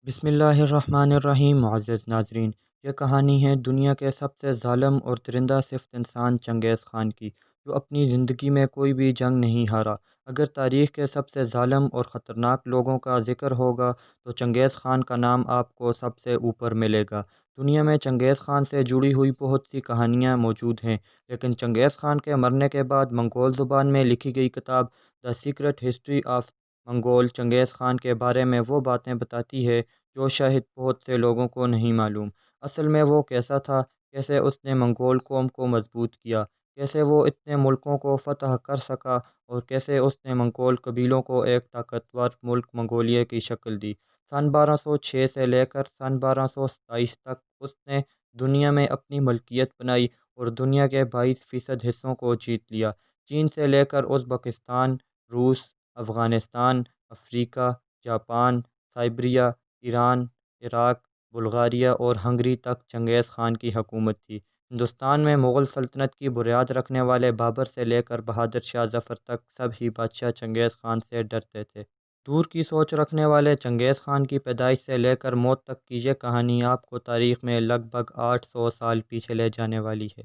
بسم اللہ الرحمن الرحیم۔ معزز ناظرین، یہ کہانی ہے دنیا کے سب سے ظالم اور درندہ صفت انسان چنگیز خان کی، جو اپنی زندگی میں کوئی بھی جنگ نہیں ہارا۔ اگر تاریخ کے سب سے ظالم اور خطرناک لوگوں کا ذکر ہوگا تو چنگیز خان کا نام آپ کو سب سے اوپر ملے گا۔ دنیا میں چنگیز خان سے جڑی ہوئی بہت سی کہانیاں موجود ہیں، لیکن چنگیز خان کے مرنے کے بعد منگول زبان میں لکھی گئی کتاب دا سیکرٹ ہسٹری آف منگول چنگیز خان کے بارے میں وہ باتیں بتاتی ہے جو شاید بہت سے لوگوں کو نہیں معلوم۔ اصل میں وہ کیسا تھا، کیسے اس نے منگول قوم کو مضبوط کیا، کیسے وہ اتنے ملکوں کو فتح کر سکا، اور کیسے اس نے منگول قبیلوں کو ایک طاقتور ملک منگولیہ کی شکل دی۔ سن 1206 سے لے کر سن 1227 تک اس نے دنیا میں اپنی ملکیت بنائی اور دنیا کے 22% حصوں کو جیت لیا۔ چین سے لے کر ازبکستان، روس، افغانستان، افریقہ، Japan, Siberia, Iran, Iraq, Bulgaria اور ہنگری تک چنگیز خان کی حکومت تھی۔ ہندوستان میں مغل سلطنت کی بنیاد رکھنے والے بابر سے لے کر بہادر شاہ ظفر تک سب ہی بادشاہ چنگیز خان سے ڈرتے تھے۔ دور کی سوچ رکھنے والے چنگیز خان کی پیدائش سے لے کر موت تک کی یہ کہانی آپ کو تاریخ میں لگ بھگ 800 سال پیچھے لے جانے والی ہے۔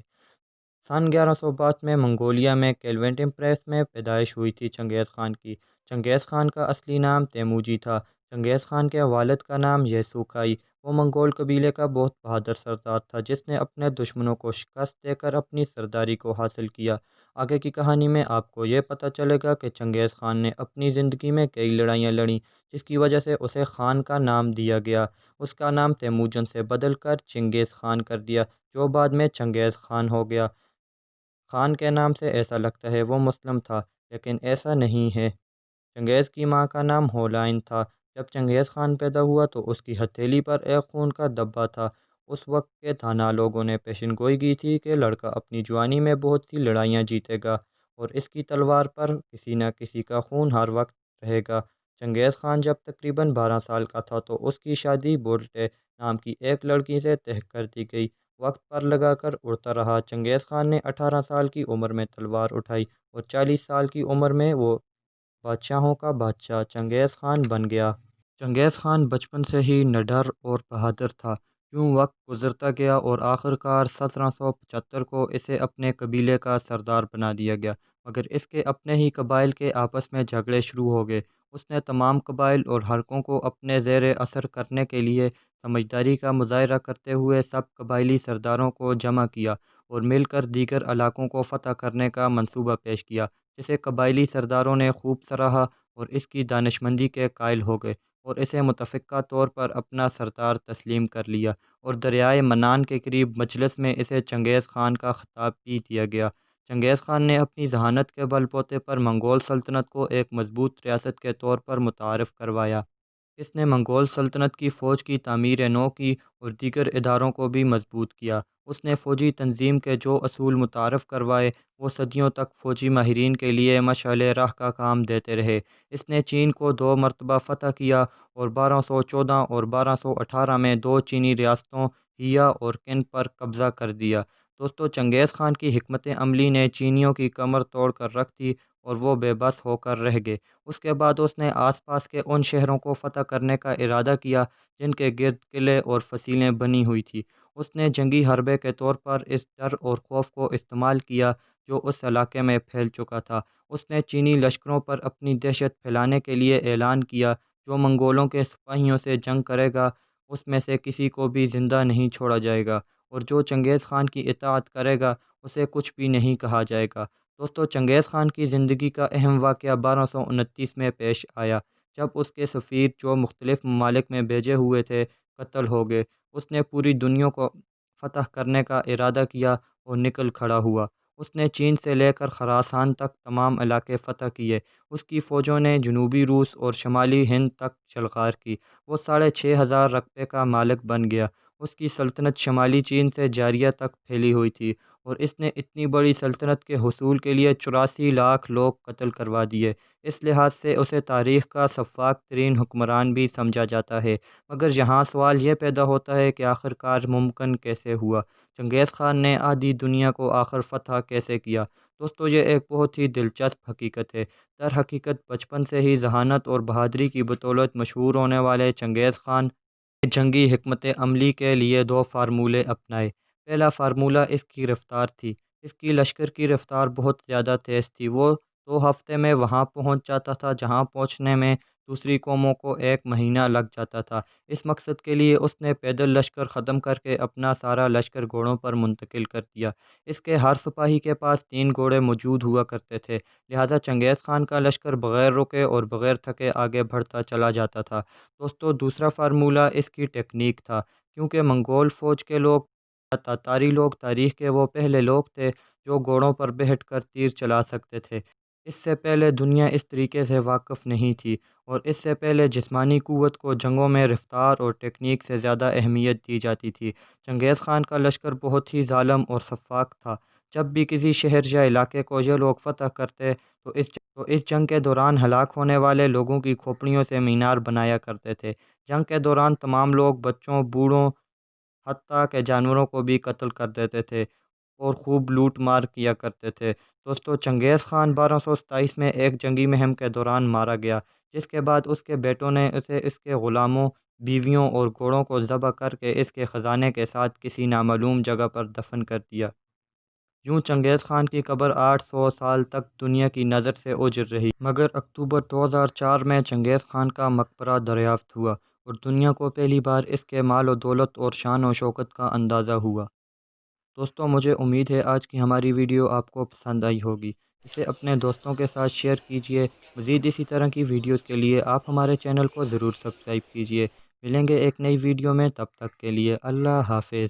سن 1162 میں منگولیا میں کیلونٹ امپریس میں پیدائش ہوئی تھی چنگیز خان کی۔ چنگیز خان کا اصلی نام تیموجی تھا۔ چنگیز خان کے والد کا نام یسوکھائی۔ وہ منگول قبیلے کا بہت بہادر سردار تھا جس نے اپنے دشمنوں کو شکست دے کر اپنی سرداری کو حاصل کیا۔ آگے کی کہانی میں آپ کو یہ پتہ چلے گا کہ چنگیز خان نے اپنی زندگی میں کئی لڑائیاں لڑیں، جس کی وجہ سے اسے خان کا نام دیا گیا۔ اس کا نام تیموجن سے بدل کر چنگیز خان کر دیا، جو بعد میں چنگیز خان ہو گیا۔ خان کے نام سے ایسا لگتا ہے وہ مسلم تھا، لیکن ایسا نہیں ہے۔ چنگیز کی ماں کا نام ہولائن تھا۔ جب چنگیز خان پیدا ہوا تو اس کی ہتھیلی پر ایک خون کا دھبا تھا۔ اس وقت کے دانا لوگوں نے پیشن گوئی کی تھی کہ لڑکا اپنی جوانی میں بہت سی لڑائیاں جیتے گا اور اس کی تلوار پر کسی نہ کسی کا خون ہر وقت رہے گا۔ چنگیز خان جب تقریباً 12 سال کا تھا تو اس کی شادی بولٹے نام کی ایک لڑکی سے طے کر دی گئی۔ وقت پر لگا کر اڑتا رہا۔ چنگیز خان نے 18 سال کی عمر میں تلوار اٹھائی اور 40 سال کی عمر میں وہ بادشاہوں کا بادشاہ چنگیز خان بن گیا۔ چنگیز خان بچپن سے ہی نڈر اور بہادر تھا۔ یوں وقت گزرتا گیا اور آخر کار 1775 کو اسے اپنے قبیلے کا سردار بنا دیا گیا، مگر اس کے اپنے ہی قبائل کے آپس میں جھگڑے شروع ہو گئے۔ اس نے تمام قبائل اور حلقوں کو اپنے زیر اثر کرنے کے لیے سمجھداری کا مظاہرہ کرتے ہوئے سب قبائلی سرداروں کو جمع کیا اور مل کر دیگر علاقوں کو فتح کرنے کا منصوبہ پیش کیا، جسے قبائلی سرداروں نے خوب سراہا اور اس کی دانشمندی کے قائل ہو گئے اور اسے متفقہ طور پر اپنا سردار تسلیم کر لیا، اور دریائے منان کے قریب مجلس میں اسے چنگیز خان کا خطاب بھی دیا گیا۔ چنگیز خان نے اپنی ذہانت کے بل بوتے پر منگول سلطنت کو ایک مضبوط ریاست کے طور پر متعارف کروایا۔ اس نے منگول سلطنت کی فوج کی تعمیر نو کی اور دیگر اداروں کو بھی مضبوط کیا۔ اس نے فوجی تنظیم کے جو اصول متعارف کروائے وہ صدیوں تک فوجی ماہرین کے لیے مشعل راہ کا کام دیتے رہے۔ اس نے چین کو 2 مرتبہ فتح کیا اور 1214 اور 1218 میں 2 چینی ریاستوں ہیا اور کن پر قبضہ کر دیا۔ دوستو، چنگیز خان کی حکمت عملی نے چینیوں کی کمر توڑ کر رکھ دی اور وہ بے بس ہو کر رہ گئے۔ اس کے بعد اس نے آس پاس کے ان شہروں کو فتح کرنے کا ارادہ کیا جن کے گرد قلعے اور فصیلیں بنی ہوئی تھی۔ اس نے جنگی حربے کے طور پر اس ڈر اور خوف کو استعمال کیا جو اس علاقے میں پھیل چکا تھا۔ اس نے چینی لشکروں پر اپنی دہشت پھیلانے کے لیے اعلان کیا، جو منگولوں کے سپاہیوں سے جنگ کرے گا اس میں سے کسی کو بھی زندہ نہیں چھوڑا جائے گا، اور جو چنگیز خان کی اطاعت کرے گا اسے کچھ بھی نہیں کہا جائے گا۔ دوستو، چنگیز خان کی زندگی کا اہم واقعہ 1229 میں پیش آیا، جب اس کے سفیر جو مختلف ممالک میں بھیجے ہوئے تھے قتل ہو گئے۔ اس نے پوری دنیا کو فتح کرنے کا ارادہ کیا اور نکل کھڑا ہوا۔ اس نے چین سے لے کر خراسان تک تمام علاقے فتح کیے۔ اس کی فوجوں نے جنوبی روس اور شمالی ہند تک شلغار کی۔ وہ 6500 رقبے کا مالک بن گیا۔ اس کی سلطنت شمالی چین سے جاریہ تک پھیلی ہوئی تھی، اور اس نے اتنی بڑی سلطنت کے حصول کے لیے 84 لاکھ لوگ قتل کروا دیے۔ اس لحاظ سے اسے تاریخ کا سفاک ترین حکمران بھی سمجھا جاتا ہے۔ مگر یہاں سوال یہ پیدا ہوتا ہے کہ آخر کار ممکن کیسے ہوا؟ چنگیز خان نے آدھی دنیا کو آخر فتح کیسے کیا؟ دوستو، یہ ایک بہت ہی دلچسپ حقیقت ہے۔ در حقیقت بچپن سے ہی ذہانت اور بہادری کی بدولت مشہور ہونے والے چنگیز خان جنگی حکمت عملی کے لیے دو فارمولے اپنائے۔ پہلا فارمولہ اس کی رفتار تھی۔ اس کی لشکر کی رفتار بہت زیادہ تیز تھی۔ وہ 2 ہفتے میں وہاں پہنچ جاتا تھا جہاں پہنچنے میں دوسری قوموں کو 1 مہینہ لگ جاتا تھا۔ اس مقصد کے لیے اس نے پیدل لشکر ختم کر کے اپنا سارا لشکر گھوڑوں پر منتقل کر دیا۔ اس کے ہر سپاہی کے پاس 3 گھوڑے موجود ہوا کرتے تھے، لہذا چنگیز خان کا لشکر بغیر رکے اور بغیر تھکے آگے بڑھتا چلا جاتا تھا۔ دوستو، دوسرا فارمولہ اس کی ٹیکنیک تھا، کیونکہ منگول فوج کے لوگ تاتاری لوگ تاریخ کے وہ پہلے لوگ تھے جو گھوڑوں پر بیٹھ کر تیر چلا سکتے تھے۔ اس سے پہلے دنیا اس طریقے سے واقف نہیں تھی، اور اس سے پہلے جسمانی قوت کو جنگوں میں رفتار اور ٹیکنیک سے زیادہ اہمیت دی جاتی تھی۔ چنگیز خان کا لشکر بہت ہی ظالم اور سفاک تھا۔ جب بھی کسی شہر یا علاقے کو یہ لوگ فتح کرتے تو اس جنگ کے دوران ہلاک ہونے والے لوگوں کی کھوپڑیوں سے مینار بنایا کرتے تھے۔ جنگ کے دوران تمام لوگ بچوں، بوڑھوں، حتیٰ کہ جانوروں کو بھی قتل کر دیتے تھے اور خوب لوٹ مار کیا کرتے تھے۔ دوستو، چنگیز خان 1227 میں ایک جنگی مہم کے دوران مارا گیا، جس کے بعد اس کے بیٹوں نے اسے اس کے غلاموں، بیویوں اور گھوڑوں کو ذبح کر کے اس کے خزانے کے ساتھ کسی نامعلوم جگہ پر دفن کر دیا۔ یوں چنگیز خان کی قبر 800 سال تک دنیا کی نظر سے اوجھل رہی، مگر اکتوبر 2004 میں چنگیز خان کا مقبرہ دریافت ہوا اور دنیا کو پہلی بار اس کے مال و دولت اور شان و شوکت کا اندازہ ہوا۔ دوستوں، مجھے امید ہے آج کی ہماری ویڈیو آپ کو پسند آئی ہوگی۔ اسے اپنے دوستوں کے ساتھ شیئر کیجیے۔ مزید اسی طرح کی ویڈیوز کے لیے آپ ہمارے چینل کو ضرور سبسکرائب کیجیے۔ ملیں گے ایک نئی ویڈیو میں، تب تک کے لیے اللہ حافظ۔